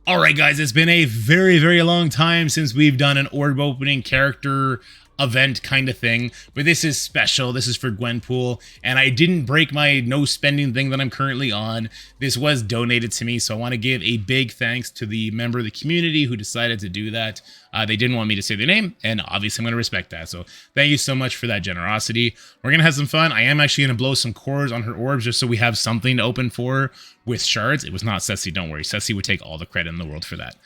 All right, guys, it's been a very, very long time since we've done an orb opening character event kind of thing, but this is special. This is for Gwenpool, and I didn't break my no spending thing that I'm currently on. This was donated to me, so I want to give a big thanks to the member of the community who decided to do that. They didn't want me to say their name, and obviously I'm going to respect that, so thank you so much for that generosity. We're going to have some fun. I am actually going to blow some cores on her orbs just so we have something to open for with shards. It was not Ceci, don't worry. Ceci would take all the credit in the world for that.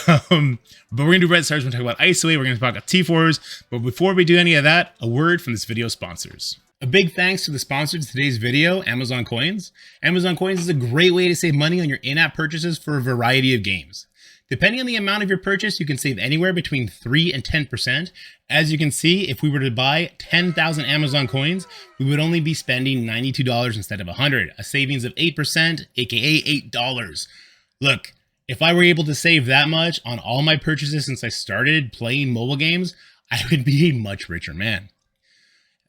But we're going to do red stars. We're going to talk about Iso8. We're going to talk about T4s. But before we do any of that, a word from this video's sponsors. A big thanks to the sponsor to today's video, Amazon Coins. Amazon Coins is a great way to save money on your in-app purchases for a variety of games. Depending on the amount of your purchase, you can save anywhere between 3 and 10%. As you can see, if we were to buy 10,000 Amazon coins, we would only be spending $92 instead of $100, a savings of 8%, aka $8. Look, if I were able to save that much on all my purchases since I started playing mobile games, I would be a much richer man.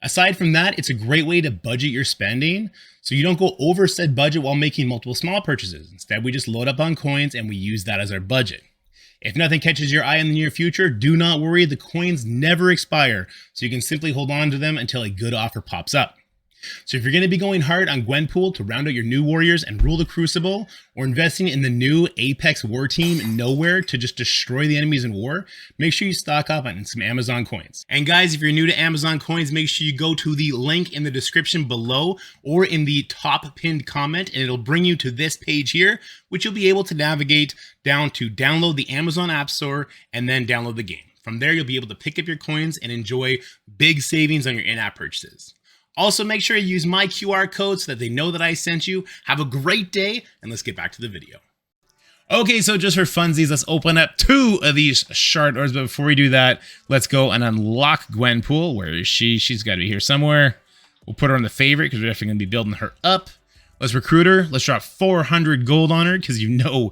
Aside from that, it's a great way to budget your spending, so you don't go over said budget while making multiple small purchases. Instead, we just load up on coins and we use that as our budget. If nothing catches your eye in the near future, do not worry, the coins never expire, so you can simply hold on to them until a good offer pops up. So if you're going to be going hard on Gwenpool to round out your new warriors and rule the Crucible, or investing in the new Apex war team Nowhere to just destroy the enemies in war, make sure you stock up on some Amazon coins. And guys, if you're new to Amazon coins, make sure you go to the link in the description below or in the top pinned comment, and it'll bring you to this page here, which you'll be able to navigate down to download the Amazon App Store and then download the game. From there, you'll be able to pick up your coins and enjoy big savings on your in-app purchases. Also, make sure you use my QR code so that they know that I sent you. Have a great day, and let's get back to the video. Okay, so just for funsies, let's open up 2 of these shard orbs. But before we do that, let's go and unlock Gwenpool. Where is she? She's got to be here somewhere. We'll put her on the favorite because we're definitely going to be building her up. Let's recruit her. Let's drop 400 gold on her because you know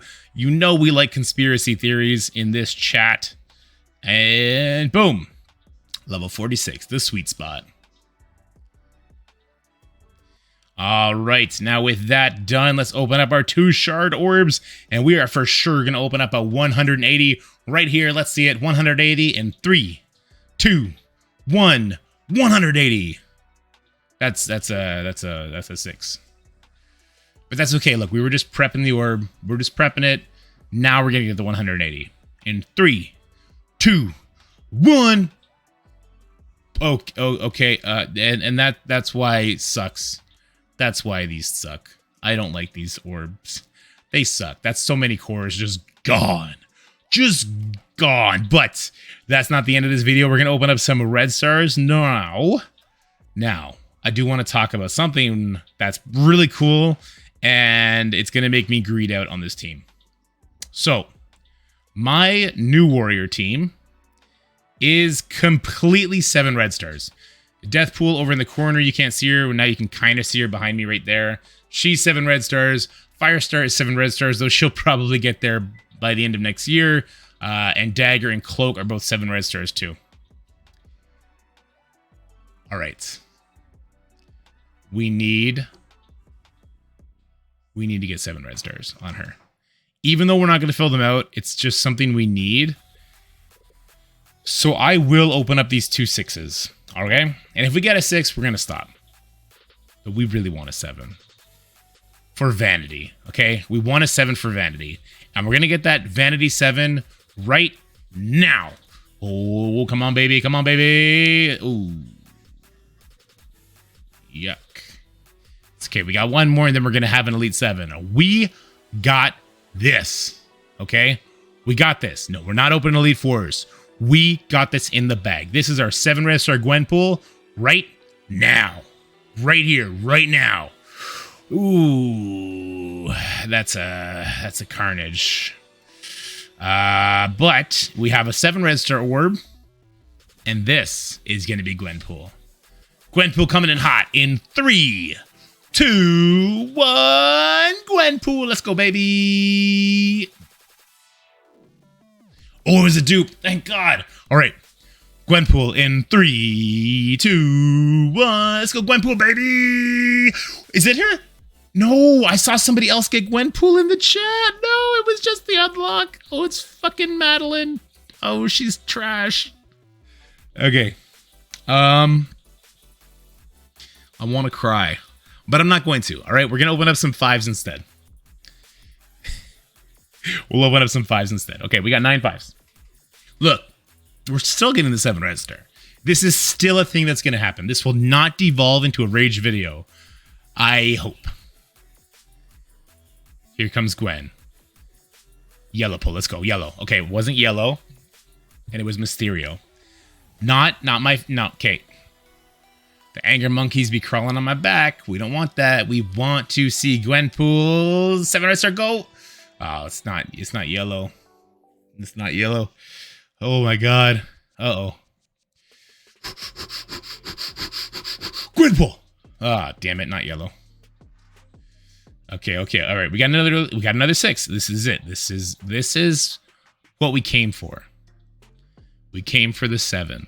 we like conspiracy theories in this chat. And boom, level 46, the sweet spot. All right, now with that done, let's open up our 2 shard orbs, and we are for sure going to open up a 180 right here. Let's see it, 180 in 3, 2, 1, 180. That's a 6. But that's okay. Look, we were just prepping the orb. We're just prepping it. Now we're going to get the 180 in 3, 2, 1. Okay. And that's why it sucks. That's why these suck. I don't like these orbs. They suck. That's so many cores just gone. Just gone. But that's not the end of this video. We're going to open up some red stars now. Now, I do want to talk about something that's really cool, and it's going to make me greed out on this team. So, my new warrior team is completely 7 red stars. Deathpool over in the corner, you can't see her. Now you can kind of see her behind me right there. She's 7 red stars. Firestar is 7 red stars, though she'll probably get there by the end of next year. And Dagger and Cloak are both 7 red stars too. All right. We need to get 7 red stars on her. Even though we're not going to fill them out, it's just something we need. So I will open up these 2 6s. Okay, and if we get a 6, we're going to stop. But we really want a 7. For vanity, okay? We want a 7 for vanity. And we're going to get that vanity 7 right now. Oh, come on, baby. Come on, baby. Ooh. Yuck. It's okay, we got 1 more, and then we're going to have an Elite 7. We got this, okay? We got this. No, we're not opening Elite 4s. We got this in the bag. This is our 7 red star Gwenpool right now. Right here, right now. Ooh, that's a carnage. But we have a 7 red star orb, and this is going to be Gwenpool. Gwenpool coming in hot in 3, 2, 1. Gwenpool, let's go, baby. Oh, it was a dupe. Thank God. All right. Gwenpool in 3, 2, 1. Let's go, Gwenpool, baby. Is it her? No, I saw somebody else get Gwenpool in the chat. No, it was just the unlock? Oh, it's fucking Madeline. Oh, she's trash. Okay. I want to cry, but I'm not going to. All right, we're gonna open up some 5s instead. We'll open up some 5s instead. Okay, we got 9 5s. Look, we're still getting the 7 red star. This is still a thing that's gonna happen. This will not devolve into a rage video. I hope. Here comes Gwen. Yellow pull. Let's go. Yellow. Okay, it wasn't yellow, and it was Mysterio. Okay. The anger monkeys be crawling on my back. We don't want that. We want to see Gwenpool 7 red star go. Oh, it's not yellow. It's not yellow. Oh my god. Uh-oh. Gwenpool. Ah, oh, damn it, not yellow. Okay. All right. We got another 6. This is it. This is what we came for. We came for the 7.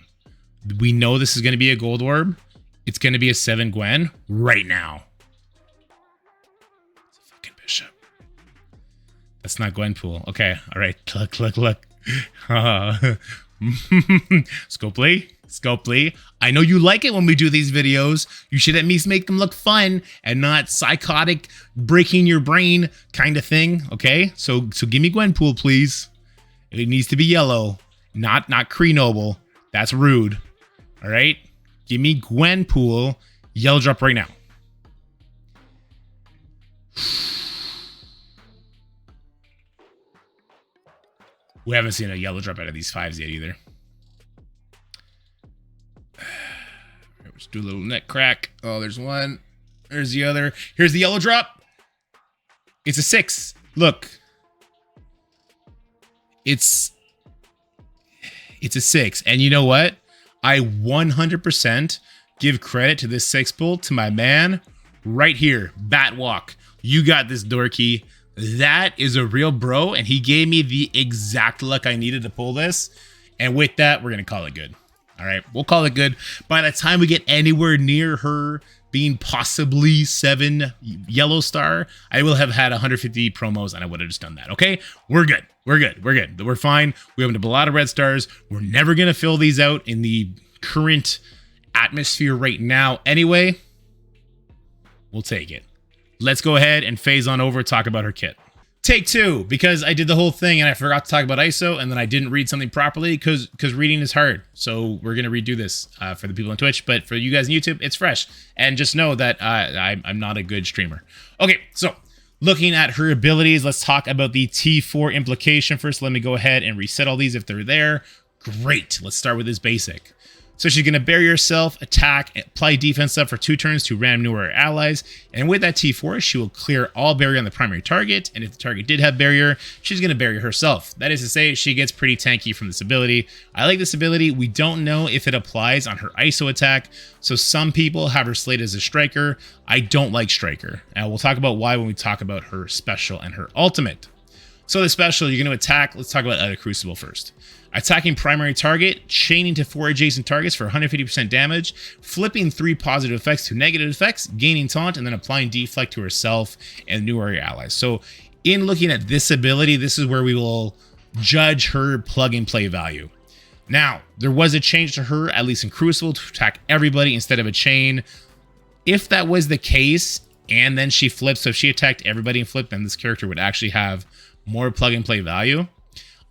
We know this is going to be a gold orb. It's going to be a 7 Gwen right now. It's a fucking bishop. That's not Gwenpool. Okay. All right. Look. Scopely. I know you like it when we do these videos. You should at least make them look fun and not psychotic, breaking your brain kind of thing. Okay. So give me Gwenpool, please. It needs to be yellow, not Kree Noble. That's rude. All right. Give me Gwenpool, yellow drop right now. We haven't seen a yellow drop out of these 5s yet either. Let's do a little neck crack. Oh, there's one. There's the other. Here's the yellow drop. It's a 6. Look. It's a 6. And you know what? I 100% give credit to this 6 pull to my man right here. Batwalk. You got this, dorky. That is a real bro, and he gave me the exact luck I needed to pull this. And with that, we're going to call it good. All right, we'll call it good. By the time we get anywhere near her being possibly 7 yellow star, I will have had 150 promos, and I would have just done that. Okay, we're good. We're fine. We opened up a lot of red stars. We're never going to fill these out in the current atmosphere right now anyway. We'll take it. Let's go ahead and phase on over, talk about her kit. Take 2, because I did the whole thing and I forgot to talk about ISO, and then I didn't read something properly because reading is hard. So we're going to redo this for the people on Twitch, but for you guys on YouTube, it's fresh. And just know that I'm not a good streamer. Okay, so looking at her abilities, let's talk about the T4 implication first. Let me go ahead and reset all these if they're there. Great. Let's start with this basic. So she's going to bury herself, attack, apply defense up for 2 turns to random new warrior allies. And with that T4, she will clear all barrier on the primary target. And if the target did have barrier, she's going to bury herself. That is to say, she gets pretty tanky from this ability. I like this ability. We don't know if it applies on her ISO attack. So some people have her slated as a striker. I don't like striker. And we'll talk about why when we talk about her special and her ultimate. So the special, you're going to attack. Let's talk about Crucible first. Attacking primary target, chaining to 4 adjacent targets for 150% damage, flipping 3 positive effects to negative effects, gaining taunt, and then applying deflect to herself and new warrior allies. So in looking at this ability, this is where we will judge her plug and play value. Now, there was a change to her, at least in Crucible, to attack everybody instead of a chain. If that was the case, and then she flipped, so if she attacked everybody and flipped, then this character would actually have more plug and play value.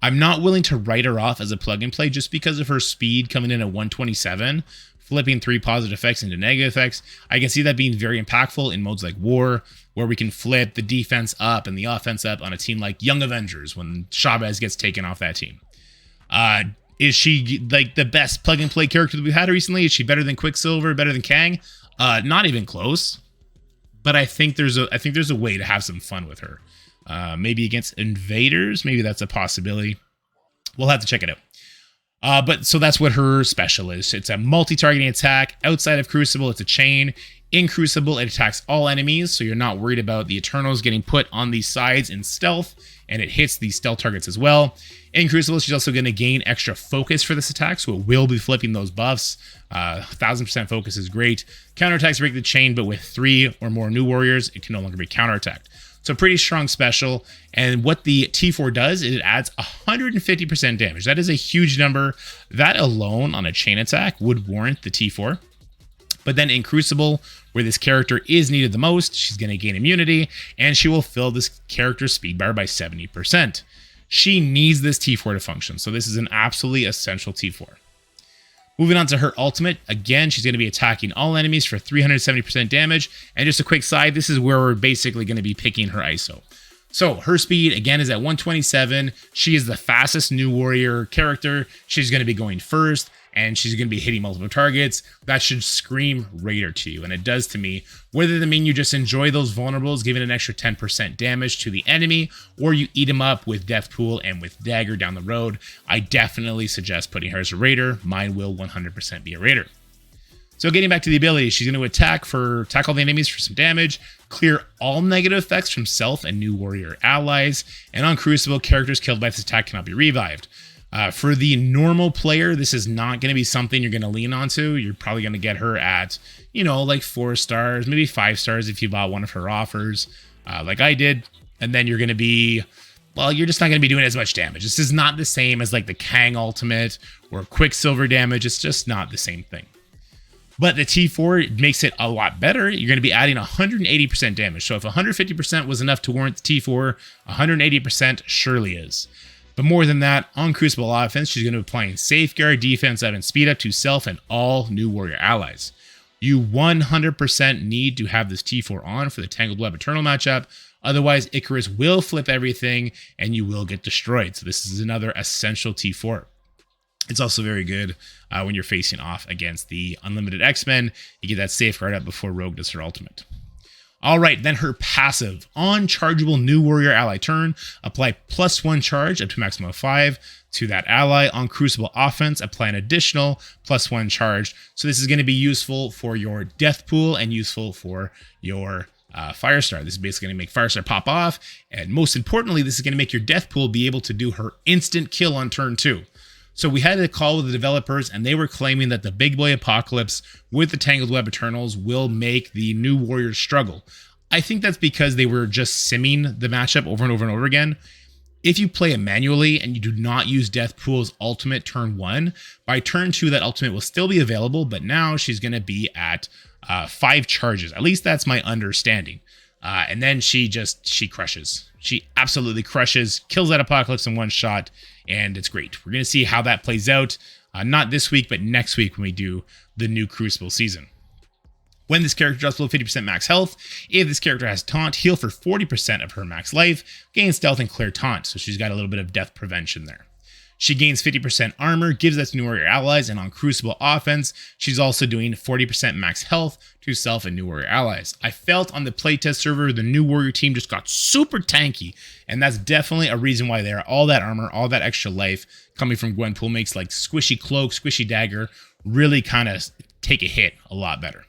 I'm not willing to write her off as a plug and play just because of her speed coming in at 127, flipping 3 positive effects into negative effects. I can see that being very impactful in modes like War, where we can flip the defense up and the offense up on a team like Young Avengers when Chavez gets taken off that team. Is she like the best plug and play character that we've had recently? Is she better than Quicksilver, better than Kang? Not even close. But I think there's a way to have some fun with her. Maybe against invaders. Maybe that's a possibility. We'll have to check it out. But so that's what her special is. It's a multi-targeting attack. Outside of Crucible, it's a chain. In Crucible, it attacks all enemies, so you're not worried about the Eternals getting put on these sides in stealth, and it hits these stealth targets as well. In Crucible, she's also going to gain extra focus for this attack, so it will be flipping those buffs. 1000% focus is great. Counterattacks break the chain, but with 3 or more new warriors, it can no longer be counterattacked. So pretty strong special. And what the T4 does is it adds 150% damage. That is a huge number. That alone on a chain attack would warrant the T4. But then in Crucible, where this character is needed the most, she's going to gain immunity, and she will fill this character's speed bar by 70%. She needs this T4 to function, so this is an absolutely essential T4. Moving on to her ultimate, again, she's going to be attacking all enemies for 370% damage, and just a quick side, this is where we're basically going to be picking her ISO. So her speed, again, is at 127. She is the fastest new warrior character. She's going to be going first, and she's going to be hitting multiple targets. That should scream Raider to you, and it does to me. Whether that mean you just enjoy those vulnerables, giving an extra 10% damage to the enemy, or you eat them up with Deathpool and with Dagger down the road, I definitely suggest putting her as a Raider. Mine will 100% be a Raider. So getting back to the ability, she's going to attack all the enemies for some damage, clear all negative effects from self and new warrior allies, and on Crucible, characters killed by this attack cannot be revived. For the normal player, this is not going to be something you're going to lean onto. You're probably going to get her at, like 4 stars, maybe 5 stars if you bought one of her offers, like I did. And then you're going to be, you're just not going to be doing as much damage. This is not the same as like the Kang ultimate or Quicksilver damage. It's just not the same thing. But the T4 makes it a lot better. You're going to be adding 180% damage. So if 150% was enough to warrant the T4, 180% surely is. But more than that, on Crucible offense, she's going to be applying Safeguard, Defense 7, Speed Up to self and all new warrior allies. You 100% need to have this T4 on for the Tangled Web Eternal matchup. Otherwise, Icarus will flip everything and you will get destroyed. So this is another essential T4. It's also very good when you're facing off against the Unlimited X-Men. You get that Safeguard up before Rogue does her ultimate. All right, then her passive. On chargeable new warrior ally turn, apply +1 charge up to maximum of 5 to that ally. On Crucible offense, apply an additional +1 charge. So this is going to be useful for your Deathpool and useful for your Firestar. This is basically going to make Firestar pop off. And most importantly, this is going to make your Deathpool be able to do her instant kill on turn 2. So we had a call with the developers, and they were claiming that the Big Boy Apocalypse with the Tangled Web Eternals will make the new warriors struggle. I think that's because they were just simming the matchup over and over and over again. If you play it manually and you do not use Deathpool's ultimate turn 1, by turn 2 that ultimate will still be available, but now she's going to be at 5 charges. At least that's my understanding. And then she crushes. She absolutely crushes, kills that Apocalypse in one shot, and it's great. We're going to see how that plays out, not this week, but next week when we do the new Crucible season. When this character drops below 50% max health, if this character has taunt, heal for 40% of her max life, gain stealth and clear taunt, so she's got a little bit of death prevention there. She gains 50% armor, gives that to new warrior allies, and on Crucible offense, she's also doing 40% max health to self and new warrior allies. I felt on the playtest server, the new warrior team just got super tanky, and that's definitely a reason why they're all that armor, all that extra life coming from Gwenpool makes like squishy cloak, squishy dagger really kind of take a hit a lot better.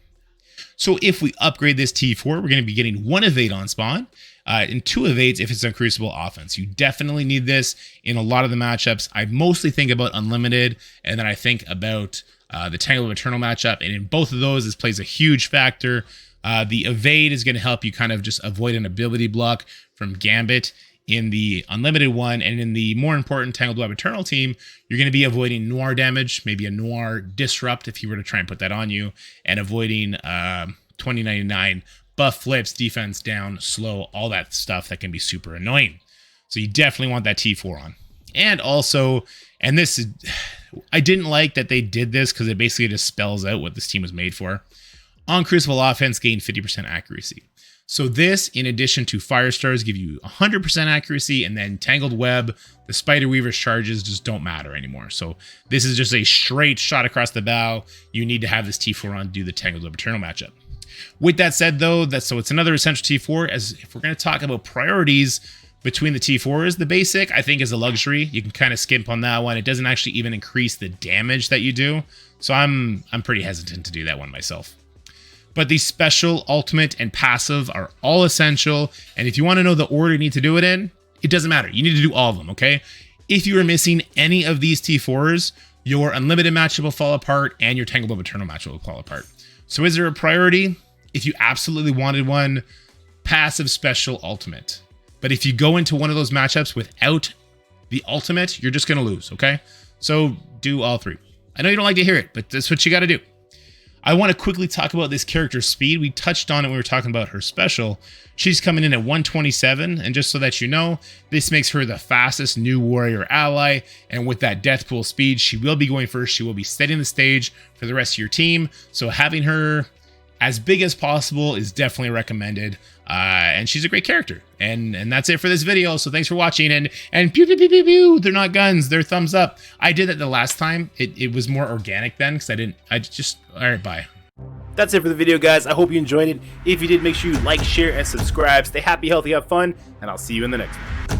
So if we upgrade this T4, we're going to be getting 1 evade on spawn, and 2 evades if it's on Crucible offense. You definitely need this in a lot of the matchups. I mostly think about Unlimited, and then I think about the Tangled Eternal matchup, and in both of those, this plays a huge factor. The evade is going to help you kind of just avoid an ability block from Gambit in the Unlimited one, and in the more important Tangled Web Eternal team, you're going to be avoiding Noir damage, maybe a Noir Disrupt if you were to try and put that on you, and avoiding 2099 buff flips, defense down, slow, all that stuff that can be super annoying. So you definitely want that T4 on. And also, and this is, I didn't like that they did this because it basically just spells out what this team was made for. On Crucible offense, gain 50% accuracy. So this, in addition to Firestars, give you 100% accuracy, and then Tangled Web, the Spider Weaver's charges just don't matter anymore. So this is just a straight shot across the bow. You need to have this T4 on to do the Tangled Web Eternal matchup. With that said, though, so it's another essential T4. As if we're going to talk about priorities between the T4s, the basic, I think, is a luxury. You can kind of skimp on that one. It doesn't actually even increase the damage that you do. So I'm pretty hesitant to do that one myself. But the special, ultimate, and passive are all essential. And if you want to know the order you need to do it in, it doesn't matter. You need to do all of them, okay? If you are missing any of these T4s, your Unlimited matchup will fall apart and your Tangled Web Eternal matchup will fall apart. So is there a priority? If you absolutely wanted one, passive special ultimate. But if you go into one of those matchups without the ultimate, you're just going to lose, okay? So do all three. I know you don't like to hear it, but that's what you got to do. I want to quickly talk about this character's speed. We touched on it when we were talking about her special. She's coming in at 127, and just so that you know, this makes her the fastest new warrior ally, and with that death pool speed, she will be going first. She will be setting the stage for the rest of your team, so having her as big as possible is definitely recommended, and she's a great character. And that's it for this video, so thanks for watching, and pew pew pew pew pew, they're not guns, they're thumbs up. I did that the last time. It was more organic then, because all right, bye. That's it for the video, guys. I hope you enjoyed it. If you did, make sure you like, share, and subscribe. Stay happy, healthy, have fun, and I'll see you in the next one.